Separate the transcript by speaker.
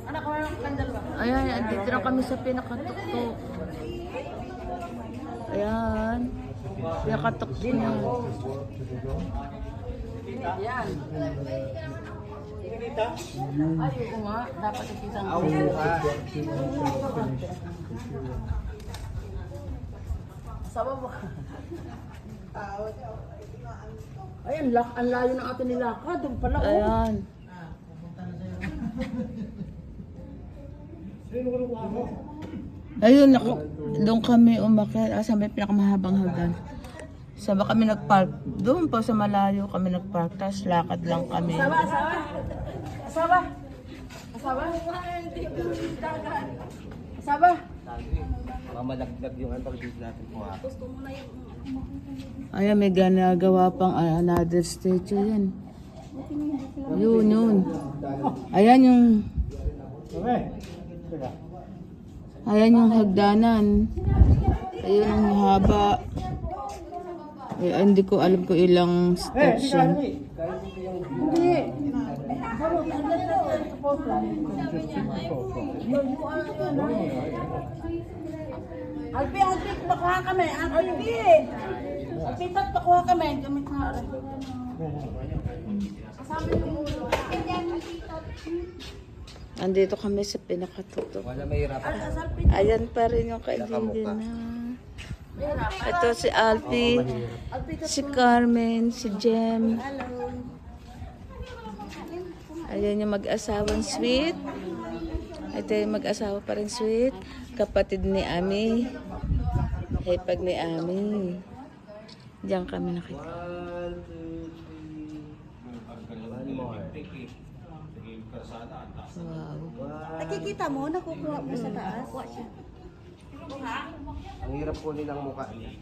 Speaker 1: Anak ko ng kandal ba?
Speaker 2: Ayan, andito na kami sa pinakatuktok. Ayan. Pinakatuktok na.
Speaker 1: Yan. Ay, oo nga. Dapat ikita nga. Sama mo. Ay, ang layo ng atin nilakad. Doon pala.
Speaker 2: Ayan. Ayun, doon kami umakyat. Sa may pinakamahabang hagdan. Saba kami nagpark. Doon po sa malayo kami nagpark. Tapos lakad lang kami.
Speaker 1: Asawa. Asawa.
Speaker 3: Mamalaglag yung pag-date natin po ha.
Speaker 2: Ayan, may ginagawa pang another statue yan. Yun. Ayan yung... Ayan yung hagdanan. Ayun ang haba. Eh, hindi ko alam kung ilang steps yan.
Speaker 1: Hindi. Alpi, pakuha kami. Alpi, pakuha kami. Gamit nga. Kasama yung ulo.
Speaker 2: Andito kami sa pinakatuktok.
Speaker 3: Wala mahirapan.
Speaker 2: Ayan pa rin yung kaibigan na. Ito si Alfie, si Carmen, si Jem. Ayan yung mag-asawang sweet. Ito yung mag-asawa pa rin sweet. Kapatid ni Ami. Hipag ni Ami. Diyan kami nakita. Wow.
Speaker 1: Nakikita mo, nakukuha mo sa taas.
Speaker 3: Ang hirap po nilang mukha niya.